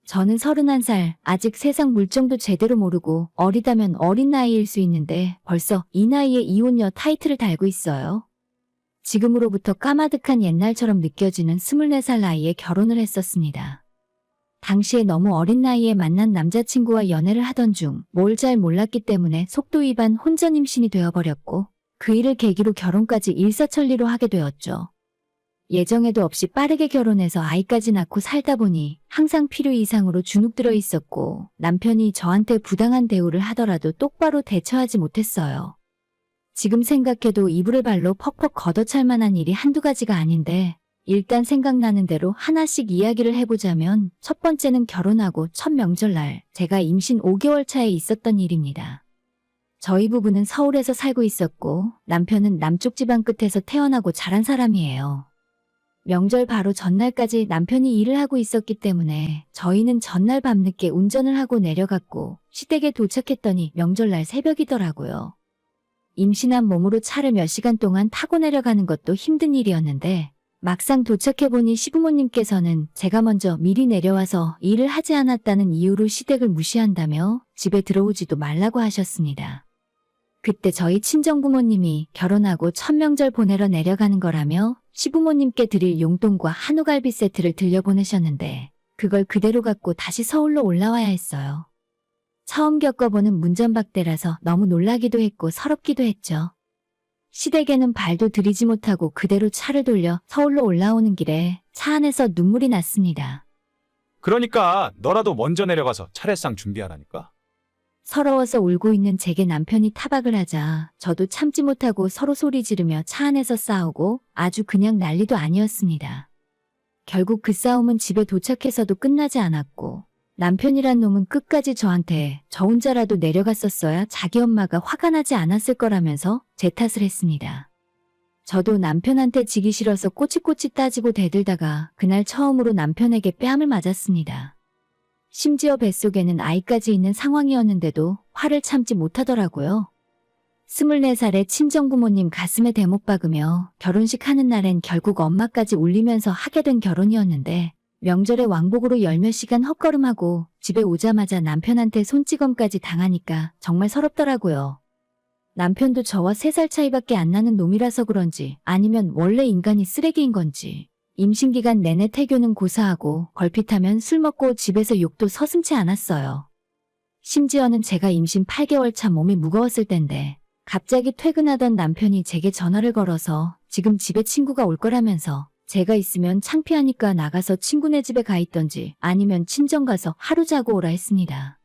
저는 31살, 아직 세상 물정도 제대로 모르고 어리다면 어린 나이일 수 있는데 벌써 이 나이에 이혼녀 타이틀을 달고 있어요. 지금으로부터 까마득한 옛날처럼 느껴지는 24살 나이에 결혼을 했었습니다. 당시에 너무 어린 나이에 만난 남자친구와 연애를 하던 중 뭘 잘 몰랐기 때문에 속도 위반 혼전 임신이 되어버렸고 그 일을 계기로 결혼까지 일사천리로 하게 되었죠. 예정에도 없이 빠르게 결혼해서 아이까지 낳고 살다 보니 항상 필요 이상으로 주눅들어 있었고 남편이 저한테 부당한 대우를 하더라도 똑바로 대처하지 못했어요. 지금 생각해도 이불을 발로 퍽퍽 걷어찰 만한 일이 한두 가지가 아닌데 일단 생각나는 대로 하나씩 이야기를 해보자면 첫 번째는 결혼하고 첫 명절날 제가 임신 5개월 차에 있었던 일입니다. 저희 부부는 서울에서 살고 있었고 남편은 남쪽 지방 끝에서 태어나고 자란 사람이에요. 명절 바로 전날까지 남편이 일을 하고 있었기 때문에 저희는 전날 밤늦게 운전을 하고 내려갔고 시댁에 도착했더니 명절날 새벽이더라고요. 임신한 몸으로 차를 몇 시간 동안 타고 내려가는 것도 힘든 일이었는데 막상 도착해보니 시부모님께서는 제가 먼저 미리 내려와서 일을 하지 않았다는 이유로 시댁을 무시한다며 집에 들어오지도 말라고 하셨습니다. 그때 저희 친정부모님이 결혼하고 첫 명절 보내러 내려가는 거라며 시부모님께 드릴 용돈과 한우갈비 세트를 들려보내셨는데 그걸 그대로 갖고 다시 서울로 올라와야 했어요. 처음 겪어보는 문전박대라서 너무 놀라기도 했고 서럽기도 했죠. 시댁에는 발도 들이지 못하고 그대로 차를 돌려 서울로 올라오는 길에 차 안에서 눈물이 났습니다. 그러니까 너라도 먼저 내려가서 차례상 준비하라니까. 서러워서 울고 있는 제게 남편이 타박을 하자 저도 참지 못하고 서로 소리 지르며 차 안에서 싸우고 아주 그냥 난리도 아니었습니다. 결국 그 싸움은 집에 도착해서도 끝나지 않았고 남편이란 놈은 끝까지 저한테 저 혼자라도 내려갔었어야 자기 엄마가 화가 나지 않았을 거라면서 제 탓을 했습니다. 저도 남편한테 지기 싫어서 꼬치꼬치 따지고 대들다가 그날 처음으로 남편에게 뺨을 맞았습니다. 심지어 뱃속에는 아이까지 있는 상황이었는데도 화를 참지 못하더라고요. 24살의 친정부모님 가슴에 대못 박으며 결혼식 하는 날엔 결국 엄마까지 울리면서 하게 된 결혼이었는데 명절에 왕복으로 열몇 시간 헛걸음하고 집에 오자마자 남편한테 손찌검까지 당하니까 정말 서럽더라고요. 남편도 저와 3살 차이밖에 안 나는 놈이라서 그런지 아니면 원래 인간이 쓰레기인 건지 임신기간 내내 태교는 고사하고 걸핏하면 술 먹고 집에서 욕도 서슴지 않았어요. 심지어는 제가 임신 8개월 차 몸이 무거웠을 땐데 갑자기 퇴근하던 남편이 제게 전화를 걸어서 지금 집에 친구가 올 거라면서 제가 있으면 창피하니까 나가서 친구네 집에 가 있던지 아니면 친정 가서 하루 자고 오라 했습니다.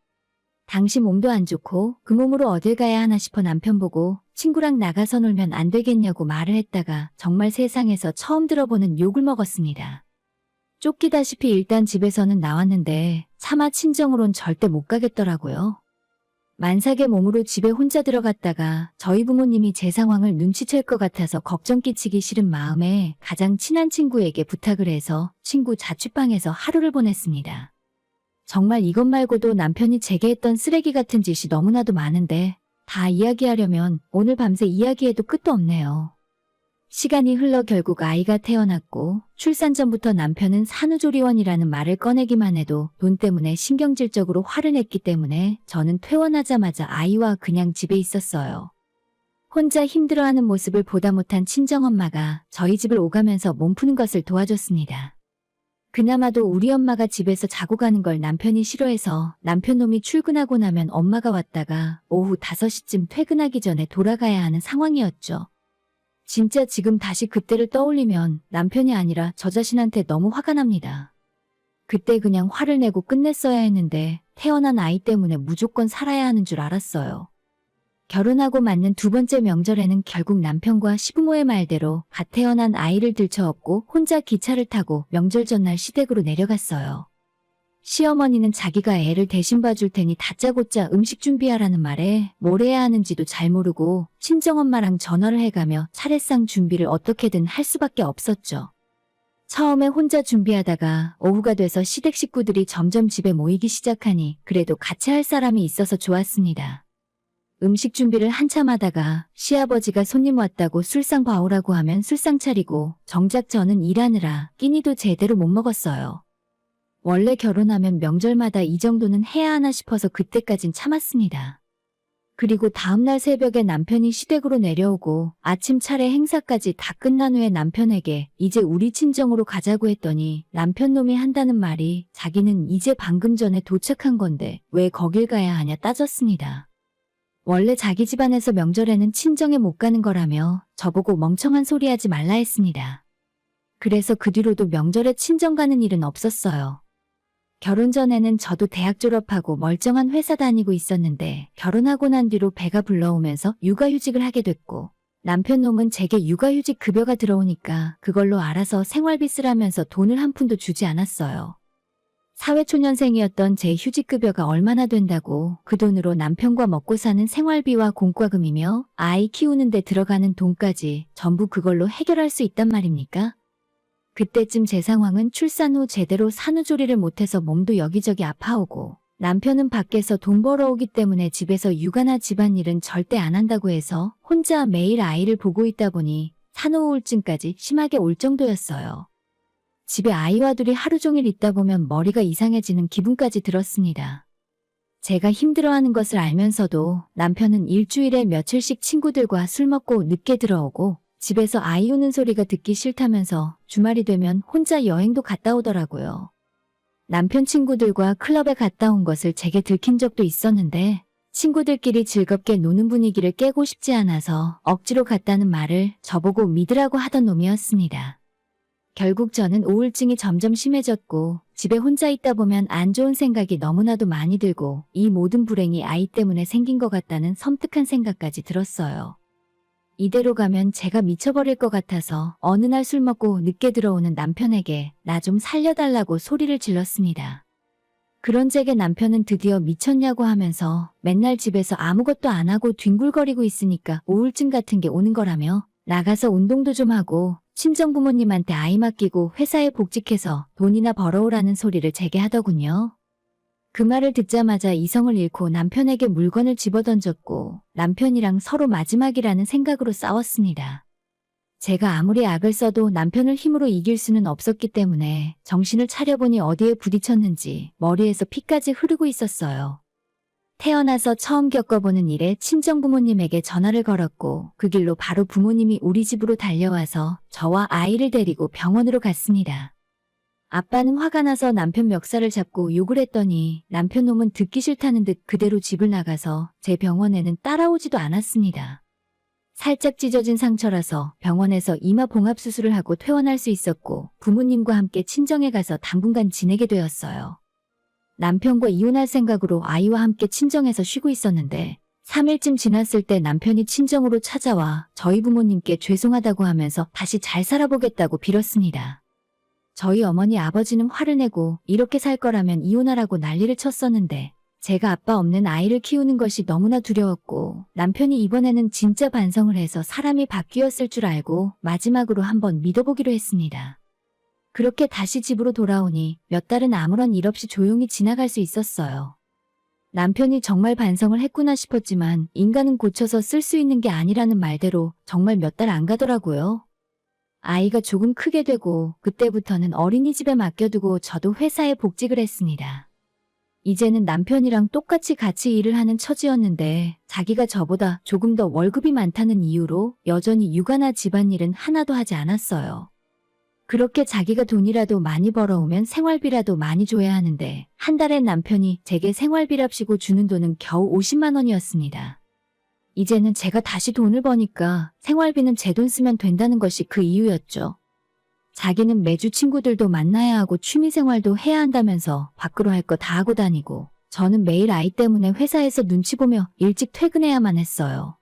당시 몸도 안 좋고 그 몸으로 어딜 가야 하나 싶어 남편 보고 친구랑 나가서 놀면 안 되겠냐고 말을 했다가 정말 세상에서 처음 들어보는 욕을 먹었습니다. 쫓기다시피 일단 집에서는 나왔는데 차마 친정으론 절대 못 가겠더라고요. 만삭의 몸으로 집에 혼자 들어갔다가 저희 부모님이 제 상황을 눈치챌 것 같아서 걱정 끼치기 싫은 마음에 가장 친한 친구에게 부탁을 해서 친구 자취방에서 하루를 보냈습니다. 정말 이것 말고도 남편이 제게 했던 쓰레기 같은 짓이 너무나도 많은데 다 이야기하려면 오늘 밤새 이야기해도 끝도 없네요. 시간이 흘러 결국 아이가 태어났고 출산 전부터 남편은 산후조리원이라는 말을 꺼내기만 해도 돈 때문에 신경질적으로 화를 냈기 때문에 저는 퇴원하자마자 아이와 그냥 집에 있었어요. 혼자 힘들어하는 모습을 보다 못한 친정엄마가 저희 집을 오가면서 몸 푸는 것을 도와줬습니다. 그나마도 우리 엄마가 집에서 자고 가는 걸 남편이 싫어해서 남편 놈이 출근하고 나면 엄마가 왔다가 오후 5시쯤 퇴근하기 전에 돌아가야 하는 상황이었죠. 진짜 지금 다시 그때를 떠올리면 남편이 아니라 저 자신한테 너무 화가 납니다. 그때 그냥 화를 내고 끝냈어야 했는데 태어난 아이 때문에 무조건 살아야 하는 줄 알았어요. 결혼하고 맞는 두 번째 명절에는 결국 남편과 시부모의 말대로 갓 태어난 아이를 들쳐업고 혼자 기차를 타고 명절 전날 시댁으로 내려갔어요. 시어머니는 자기가 애를 대신 봐줄 테니 다짜고짜 음식 준비하라는 말에 뭘 해야 하는지도 잘 모르고 친정엄마랑 전화를 해가며 차례상 준비를 어떻게든 할 수밖에 없었죠. 처음에 혼자 준비하다가 오후가 돼서 시댁 식구들이 점점 집에 모이기 시작하니 그래도 같이 할 사람이 있어서 좋았습니다. 음식 준비를 한참 하다가 시아버지가 손님 왔다고 술상 봐오라고 하면 술상 차리고 정작 저는 일하느라 끼니도 제대로 못 먹었어요. 원래 결혼하면 명절마다 이 정도는 해야 하나 싶어서 그때까진 참았습니다. 그리고 다음날 새벽에 남편이 시댁으로 내려오고 아침 차례 행사까지 다 끝난 후에 남편에게 이제 우리 친정으로 가자고 했더니 남편 놈이 한다는 말이 자기는 이제 방금 전에 도착한 건데 왜 거길 가야 하냐 따졌습니다. 원래 자기 집안에서 명절에는 친정에 못 가는 거라며 저보고 멍청한 소리 하지 말라 했습니다. 그래서 그 뒤로도 명절에 친정 가는 일은 없었어요. 결혼 전에는 저도 대학 졸업하고 멀쩡한 회사 다니고 있었는데 결혼하고 난 뒤로 배가 불러오면서 육아휴직을 하게 됐고 남편 놈은 제게 육아휴직 급여가 들어오니까 그걸로 알아서 생활비 쓰라면서 돈을 한 푼도 주지 않았어요. 사회초년생이었던 제 휴직급여가 얼마나 된다고 그 돈으로 남편과 먹고 사는 생활비와 공과금이며 아이 키우는 데 들어가는 돈까지 전부 그걸로 해결할 수 있단 말입니까? 그때쯤 제 상황은 출산 후 제대로 산후조리를 못해서 몸도 여기저기 아파오고 남편은 밖에서 돈 벌어오기 때문에 집에서 육아나 집안일은 절대 안 한다고 해서 혼자 매일 아이를 보고 있다 보니 산후우울증까지 심하게 올 정도였어요. 집에 아이와 둘이 하루 종일 있다 보면 머리가 이상해지는 기분까지 들었습니다. 제가 힘들어하는 것을 알면서도 남편은 일주일에 며칠씩 친구들과 술 먹고 늦게 들어오고 집에서 아이 우는 소리가 듣기 싫다면서 주말이 되면 혼자 여행도 갔다 오더라고요. 남편 친구들과 클럽에 갔다 온 것을 제게 들킨 적도 있었는데 친구들끼리 즐겁게 노는 분위기를 깨고 싶지 않아서 억지로 갔다는 말을 저보고 믿으라고 하던 놈이었습니다. 결국 저는 우울증이 점점 심해졌고 집에 혼자 있다 보면 안 좋은 생각이 너무나도 많이 들고 이 모든 불행이 아이 때문에 생긴 것 같다는 섬뜩한 생각까지 들었어요. 이대로 가면 제가 미쳐버릴 것 같아서 어느 날 술 먹고 늦게 들어오는 남편에게 나 좀 살려달라고 소리를 질렀습니다. 그런 제게 남편은 드디어 미쳤냐고 하면서 맨날 집에서 아무것도 안 하고 뒹굴거리고 있으니까 우울증 같은 게 오는 거라며 나가서 운동도 좀 하고 친정부모님한테 아이 맡기고 회사에 복직해서 돈이나 벌어오라는 소리를 제게 하더군요. 그 말을 듣자마자 이성을 잃고 남편에게 물건을 집어던졌고 남편이랑 서로 마지막이라는 생각으로 싸웠습니다. 제가 아무리 악을 써도 남편을 힘으로 이길 수는 없었기 때문에 정신을 차려보니 어디에 부딪혔는지 머리에서 피까지 흐르고 있었어요. 태어나서 처음 겪어보는 일에 친정부모님에게 전화를 걸었고 그 길로 바로 부모님이 우리 집으로 달려와서 저와 아이를 데리고 병원으로 갔습니다. 아빠는 화가 나서 남편 멱살을 잡고 욕을 했더니 남편 놈은 듣기 싫다는 듯 그대로 집을 나가서 제 병원에는 따라오지도 않았습니다. 살짝 찢어진 상처라서 병원에서 이마 봉합 수술을 하고 퇴원할 수 있었고 부모님과 함께 친정에 가서 당분간 지내게 되었어요. 남편과 이혼할 생각으로 아이와 함께 친정에서 쉬고 있었는데 3일쯤 지났을 때 남편이 친정으로 찾아와 저희 부모님께 죄송하다고 하면서 다시 잘 살아보겠다고 빌었습니다. 저희 어머니 아버지는 화를 내고 이렇게 살 거라면 이혼하라고 난리를 쳤었는데 제가 아빠 없는 아이를 키우는 것이 너무나 두려웠고 남편이 이번에는 진짜 반성을 해서 사람이 바뀌었을 줄 알고 마지막으로 한번 믿어보기로 했습니다. 그렇게 다시 집으로 돌아오니 몇 달은 아무런 일 없이 조용히 지나갈 수 있었어요. 남편이 정말 반성을 했구나 싶었지만 인간은 고쳐서 쓸 수 있는 게 아니라는 말대로 정말 몇 달 안 가더라고요. 아이가 조금 크게 되고 그때부터는 어린이집에 맡겨두고 저도 회사에 복직을 했습니다. 이제는 남편이랑 똑같이 같이 일을 하는 처지였는데 자기가 저보다 조금 더 월급이 많다는 이유로 여전히 육아나 집안일은 하나도 하지 않았어요. 그렇게 자기가 돈이라도 많이 벌어오면 생활비라도 많이 줘야 하는데 한 달에 남편이 제게 생활비랍시고 주는 돈은 겨우 50만 원이었습니다. 이제는 제가 다시 돈을 버니까 생활비는 제 돈 쓰면 된다는 것이 그 이유였죠. 자기는 매주 친구들도 만나야 하고 취미생활도 해야 한다면서 밖으로 할 거 다 하고 다니고 저는 매일 아이 때문에 회사에서 눈치 보며 일찍 퇴근해야만 했어요.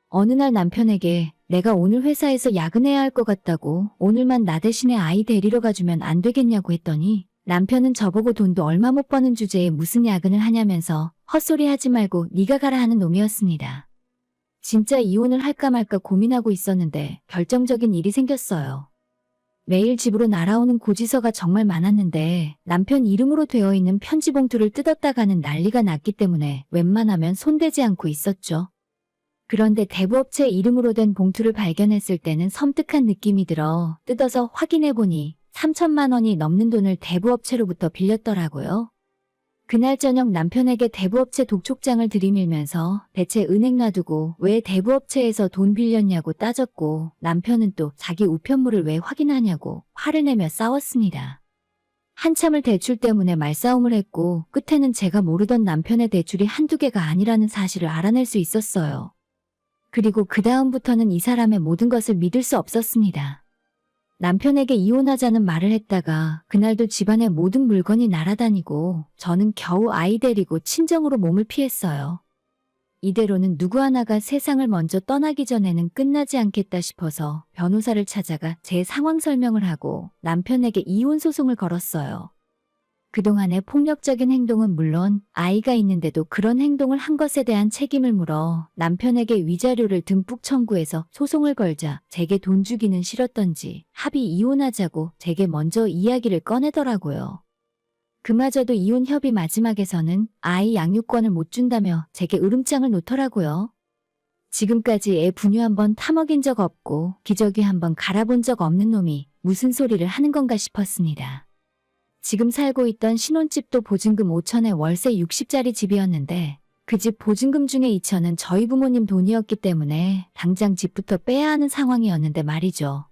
어느 날 남편에게 내가 오늘 회사에서 야근해야 할 것 같다고 오늘만 나 대신에 아이 데리러 가주면 안 되겠냐고 했더니 남편은 저보고 돈도 얼마 못 버는 주제에 무슨 야근을 하냐면서 헛소리 하지 말고 네가 가라 하는 놈이었습니다. 진짜 이혼을 할까 말까 고민하고 있었는데 결정적인 일이 생겼어요. 매일 집으로 날아오는 고지서가 정말 많았는데 남편 이름으로 되어 있는 편지 봉투를 뜯었다가는 난리가 났기 때문에 웬만하면 손대지 않고 있었죠. 그런데 대부업체 이름으로 된 봉투를 발견했을 때는 섬뜩한 느낌이 들어 뜯어서 확인해보니 3천만 원이 넘는 돈을 대부업체로부터 빌렸더라고요. 그날 저녁 남편에게 대부업체 독촉장을 들이밀면서 대체 은행 놔두고 왜 대부업체에서 돈 빌렸냐고 따졌고, 남편은 또 자기 우편물을 왜 확인하냐고 화를 내며 싸웠습니다. 한참을 대출 때문에 말싸움을 했고, 끝에는 제가 모르던 남편의 대출이 한두 개가 아니라는 사실을 알아낼 수 있었어요. 그리고 그 다음부터는 이 사람의 모든 것을 믿을 수 없었습니다. 남편에게 이혼하자는 말을 했다가 그날도 집안의 모든 물건이 날아다니고 저는 겨우 아이 데리고 친정으로 몸을 피했어요. 이대로는 누구 하나가 세상을 먼저 떠나기 전에는 끝나지 않겠다 싶어서 변호사를 찾아가 제 상황 설명을 하고 남편에게 이혼 소송을 걸었어요. 그동안의 폭력적인 행동은 물론 아이가 있는데도 그런 행동을 한 것에 대한 책임을 물어 남편에게 위자료를 듬뿍 청구해서 소송을 걸자 제게 돈 주기는 싫었던지 합의 이혼하자고 제게 먼저 이야기를 꺼내더라고요. 그마저도 이혼 협의 마지막에서는 아이 양육권을 못 준다며 제게 으름장을 놓더라고요. 지금까지 애 분유 한번 타먹인 적 없고 기저귀 한번 갈아본 적 없는 놈이 무슨 소리를 하는 건가 싶었습니다. 지금 살고 있던 신혼집도 보증금 5천에 월세 60짜리 집이었는데 그 집 보증금 중에 2천은 저희 부모님 돈이었기 때문에 당장 집부터 빼야 하는 상황이었는데 말이죠.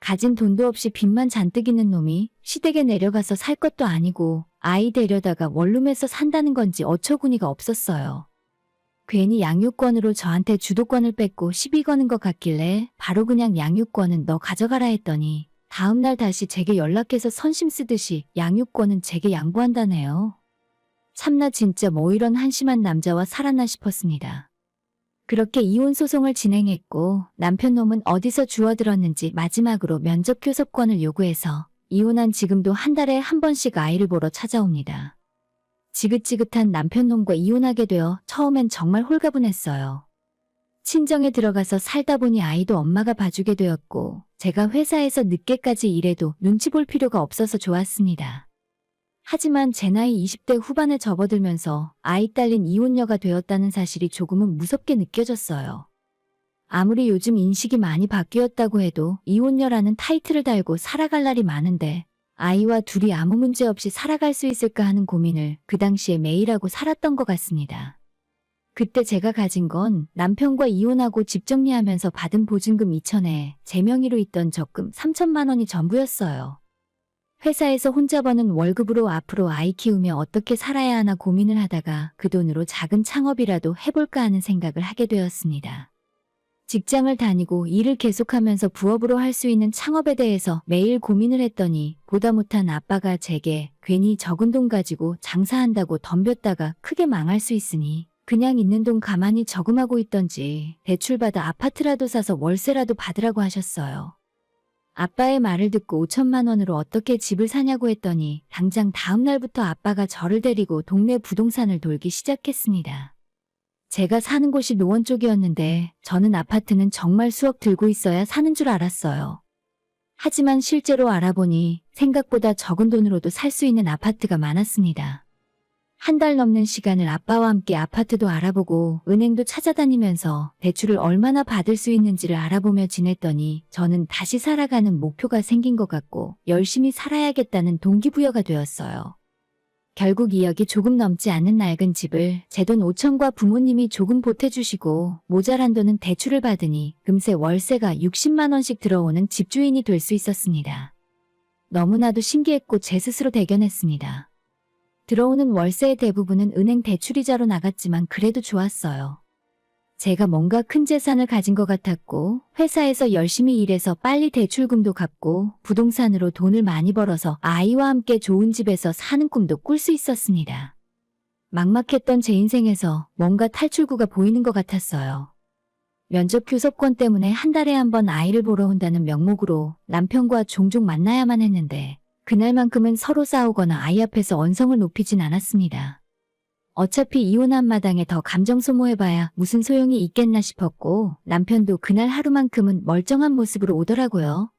가진 돈도 없이 빚만 잔뜩 있는 놈이 시댁에 내려가서 살 것도 아니고 아이 데려다가 원룸에서 산다는 건지 어처구니가 없었어요. 괜히 양육권으로 저한테 주도권을 뺏고 시비 거는 것 같길래 바로 그냥 양육권은 너 가져가라 했더니 다음날 다시 제게 연락해서 선심 쓰듯이 양육권은 제게 양보한다네요. 참나 진짜 뭐 이런 한심한 남자와 살았나 싶었습니다. 그렇게 이혼 소송을 진행했고 남편 놈은 어디서 주워들었는지 마지막으로 면접 교섭권을 요구해서 이혼한 지금도 한 달에 한 번씩 아이를 보러 찾아옵니다. 지긋지긋한 남편 놈과 이혼하게 되어 처음엔 정말 홀가분했어요. 친정에 들어가서 살다 보니 아이도 엄마가 봐주게 되었고 제가 회사에서 늦게까지 일해도 눈치 볼 필요가 없어서 좋았습니다. 하지만 제 나이 20대 후반에 접어들면서 아이 딸린 이혼녀가 되었다는 사실이 조금은 무섭게 느껴졌어요. 아무리 요즘 인식이 많이 바뀌었다고 해도 이혼녀라는 타이틀을 달고 살아갈 날이 많은데 아이와 둘이 아무 문제 없이 살아갈 수 있을까 하는 고민을 그 당시에 매일 하고 살았던 것 같습니다. 그때 제가 가진 건 남편과 이혼하고 집 정리하면서 받은 보증금 2천에 제 명의로 있던 적금 3천만 원이 전부였어요. 회사에서 혼자 버는 월급으로 앞으로 아이 키우며 어떻게 살아야 하나 고민을 하다가 그 돈으로 작은 창업이라도 해볼까 하는 생각을 하게 되었습니다. 직장을 다니고 일을 계속하면서 부업으로 할 수 있는 창업에 대해서 매일 고민을 했더니 보다 못한 아빠가 제게 괜히 적은 돈 가지고 장사한다고 덤볐다가 크게 망할 수 있으니 그냥 있는 돈 가만히 저금하고 있던지 대출받아 아파트라도 사서 월세라도 받으라고 하셨어요. 아빠의 말을 듣고 5천만 원으로 어떻게 집을 사냐고 했더니 당장 다음 날부터 아빠가 저를 데리고 동네 부동산을 돌기 시작했습니다. 제가 사는 곳이 노원 쪽이었는데 저는 아파트는 정말 수억 들고 있어야 사는 줄 알았어요. 하지만 실제로 알아보니 생각보다 적은 돈으로도 살 수 있는 아파트가 많았습니다. 한 달 넘는 시간을 아빠와 함께 아파트도 알아보고 은행도 찾아다니면서 대출을 얼마나 받을 수 있는지를 알아보며 지냈더니 저는 다시 살아가는 목표가 생긴 것 같고 열심히 살아야겠다는 동기부여가 되었어요. 결국 2억이 조금 넘지 않는 낡은 집을 제 돈 5천과 부모님이 조금 보태주시고 모자란 돈은 대출을 받으니 금세 월세가 60만 원씩 들어오는 집주인이 될 수 있었습니다. 너무나도 신기했고 제 스스로 대견했습니다. 들어오는 월세의 대부분은 은행 대출이자로 나갔지만 그래도 좋았어요. 제가 뭔가 큰 재산을 가진 것 같았고 회사에서 열심히 일해서 빨리 대출금도 갚고 부동산으로 돈을 많이 벌어서 아이와 함께 좋은 집에서 사는 꿈도 꿀 수 있었습니다. 막막했던 제 인생에서 뭔가 탈출구가 보이는 것 같았어요. 면접 교섭권 때문에 한 달에 한 번 아이를 보러 온다는 명목으로 남편과 종종 만나야만 했는데 그날만큼은 서로 싸우거나 아이 앞에서 언성을 높이진 않았습니다. 어차피 이혼한 마당에 더 감정 소모해봐야 무슨 소용이 있겠나 싶었고 남편도 그날 하루만큼은 멀쩡한 모습으로 오더라고요.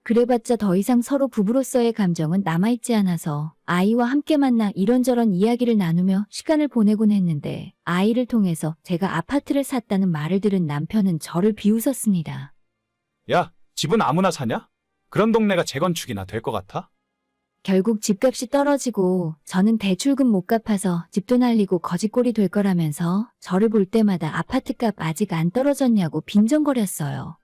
그래봤자 더 이상 서로 부부로서의 감정은 남아있지 않아서 아이와 함께 만나 이런저런 이야기를 나누며 시간을 보내곤 했는데 아이를 통해서 제가 아파트를 샀다는 말을 들은 남편은 저를 비웃었습니다. 야, 집은 아무나 사냐? 그런 동네가 재건축이나 될 것 같아? 결국 집값이 떨어지고 저는 대출금 못 갚아서 집도 날리고 거지꼴이 될 거라면서 저를 볼 때마다 아파트값 아직 안 떨어졌냐고 빈정거렸어요.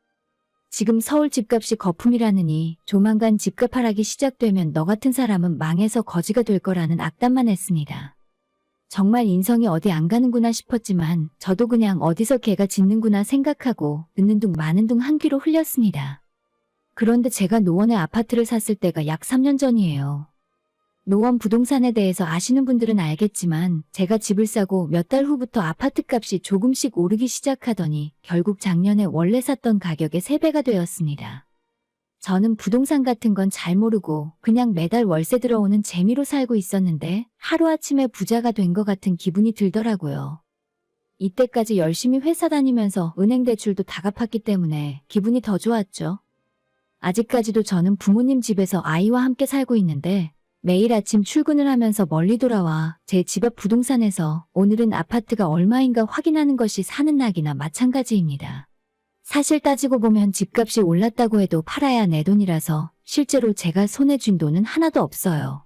지금 서울 집값이 거품이라느니 조만간 집값 하락이 시작되면 너 같은 사람은 망해서 거지가 될 거라는 악담만 했습니다. 정말 인성이 어디 안 가는구나 싶었지만 저도 그냥 어디서 개가 짖는구나 생각하고 듣는 둥 마는 둥 한 귀로 흘렸습니다. 그런데 제가 노원에 아파트를 샀을 때가 약 3년 전이에요. 노원 부동산에 대해서 아시는 분들은 알겠지만 제가 집을 사고 몇 달 후부터 아파트 값이 조금씩 오르기 시작하더니 결국 작년에 원래 샀던 가격의 3배가 되었습니다. 저는 부동산 같은 건 잘 모르고 그냥 매달 월세 들어오는 재미로 살고 있었는데 하루아침에 부자가 된 것 같은 기분이 들더라고요. 이때까지 열심히 회사 다니면서 은행 대출도 다 갚았기 때문에 기분이 더 좋았죠. 아직까지도 저는 부모님 집에서 아이와 함께 살고 있는데 매일 아침 출근을 하면서 멀리 돌아와 제 집 앞 부동산에서 오늘은 아파트가 얼마인가 확인하는 것이 사는 낙이나 마찬가지입니다. 사실 따지고 보면 집값이 올랐다고 해도 팔아야 내 돈이라서 실제로 제가 손에 쥔 돈은 하나도 없어요.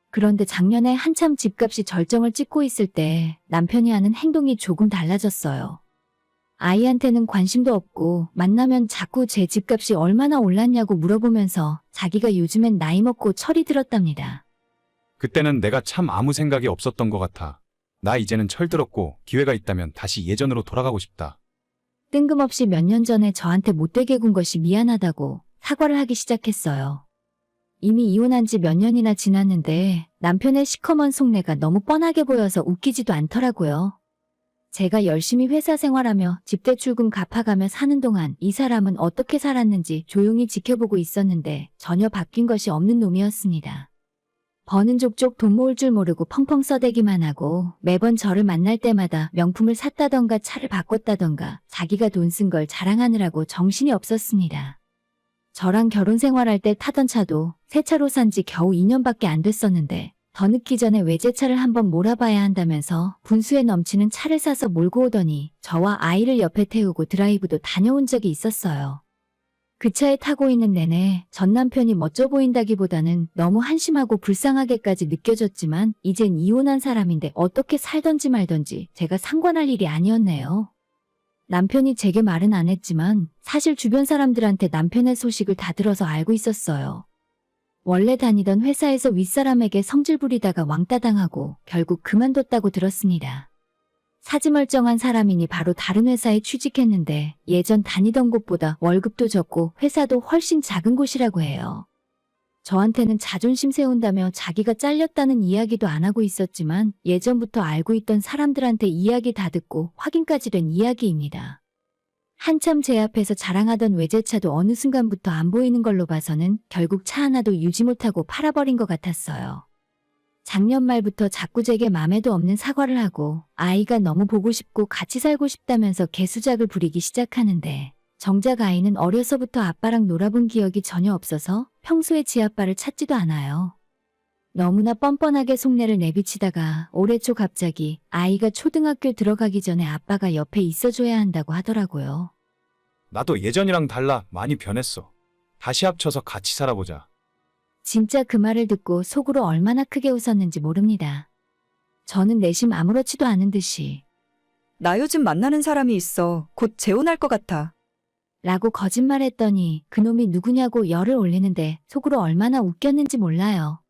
그런데 작년에 한참 집값이 절정을 찍고 있을 때 남편이 하는 행동이 조금 달라졌어요. 아이한테는 관심도 없고 만나면 자꾸 제 집값이 얼마나 올랐냐고 물어보면서 자기가 요즘엔 나이 먹고 철이 들었답니다. 그때는 내가 참 아무 생각이 없었던 것 같아. 나 이제는 철들었고 기회가 있다면 다시 예전으로 돌아가고 싶다. 뜬금없이 몇 년 전에 저한테 못되게 군 것이 미안하다고 사과를 하기 시작했어요. 이미 이혼한 지 몇 년이나 지났는데 남편의 시커먼 속내가 너무 뻔하게 보여서 웃기지도 않더라고요. 제가 열심히 회사 생활하며 집대출금 갚아가며 사는 동안 이 사람은 어떻게 살았는지 조용히 지켜보고 있었는데 전혀 바뀐 것이 없는 놈이었습니다. 버는 족족 돈 모을 줄 모르고 펑펑 써대기만 하고 매번 저를 만날 때마다 명품을 샀다던가 차를 바꿨다던가 자기가 돈 쓴 걸 자랑하느라고 정신이 없었습니다. 저랑 결혼 생활할 때 타던 차도 새 차로 산 지 겨우 2년밖에 안 됐었는데 더 늦기 전에 외제차를 한번 몰아봐야 한다면서 분수에 넘치는 차를 사서 몰고 오더니 저와 아이를 옆에 태우고 드라이브도 다녀온 적이 있었어요. 그 차에 타고 있는 내내 전 남편이 멋져 보인다기보다는 너무 한심하고 불쌍하게까지 느껴졌지만 이젠 이혼한 사람인데 어떻게 살던지 말던지 제가 상관할 일이 아니었네요. 남편이 제게 말은 안 했지만 사실 주변 사람들한테 남편의 소식을 다 들어서 알고 있었어요. 원래 다니던 회사에서 윗사람에게 성질 부리다가 왕따 당하고 결국 그만뒀다고 들었습니다. 사지멀쩡한 사람이니 바로 다른 회사에 취직했는데 예전 다니던 곳보다 월급도 적고 회사도 훨씬 작은 곳이라고 해요. 저한테는 자존심 세운다며 자기가 잘렸다는 이야기도 안 하고 있었지만 예전부터 알고 있던 사람들한테 이야기 다 듣고 확인까지 된 이야기입니다. 한참 제 앞에서 자랑하던 외제차도 어느 순간부터 안 보이는 걸로 봐서는 결국 차 하나도 유지 못하고 팔아버린 것 같았어요. 작년 말부터 자꾸 제게 맘에도 없는 사과를 하고 아이가 너무 보고 싶고 같이 살고 싶다면서 개수작을 부리기 시작하는데 정작 아이는 어려서부터 아빠랑 놀아본 기억이 전혀 없어서 평소에 지 아빠를 찾지도 않아요. 너무나 뻔뻔하게 속내를 내비치다가 올해 초 갑자기 아이가 초등학교 들어가기 전에 아빠가 옆에 있어줘야 한다고 하더라고요. 나도 예전이랑 달라 많이 변했어. 다시 합쳐서 같이 살아보자. 진짜 그 말을 듣고 속으로 얼마나 크게 웃었는지 모릅니다. 저는 내심 아무렇지도 않은 듯이 나 요즘 만나는 사람이 있어. 곧 재혼할 것 같아. 라고 거짓말했더니 그놈이 누구냐고 열을 올리는데 속으로 얼마나 웃겼는지 몰라요.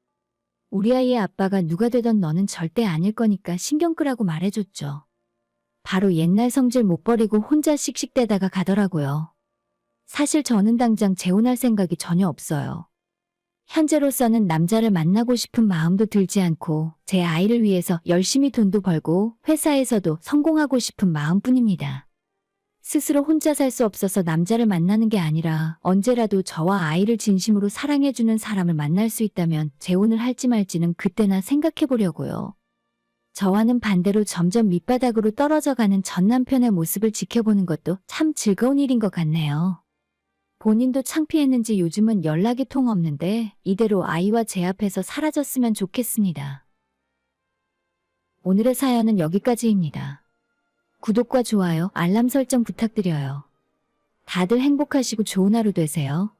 우리 아이의 아빠가 누가 되던 너는 절대 아닐 거니까 신경 끄라고 말해줬죠. 바로 옛날 성질 못 버리고 혼자 씩씩대다가 가더라고요. 사실 저는 당장 재혼할 생각이 전혀 없어요. 현재로서는 남자를 만나고 싶은 마음도 들지 않고 제 아이를 위해서 열심히 돈도 벌고 회사에서도 성공하고 싶은 마음뿐입니다. 스스로 혼자 살 수 없어서 남자를 만나는 게 아니라 언제라도 저와 아이를 진심으로 사랑해주는 사람을 만날 수 있다면 재혼을 할지 말지는 그때나 생각해 보려고요. 저와는 반대로 점점 밑바닥으로 떨어져가는 전 남편의 모습을 지켜보는 것도 참 즐거운 일인 것 같네요. 본인도 창피했는지 요즘은 연락이 통 없는데 이대로 아이와 제 앞에서 사라졌으면 좋겠습니다. 오늘의 사연은 여기까지입니다. 구독과 좋아요, 알람 설정 부탁드려요. 다들 행복하시고 좋은 하루 되세요.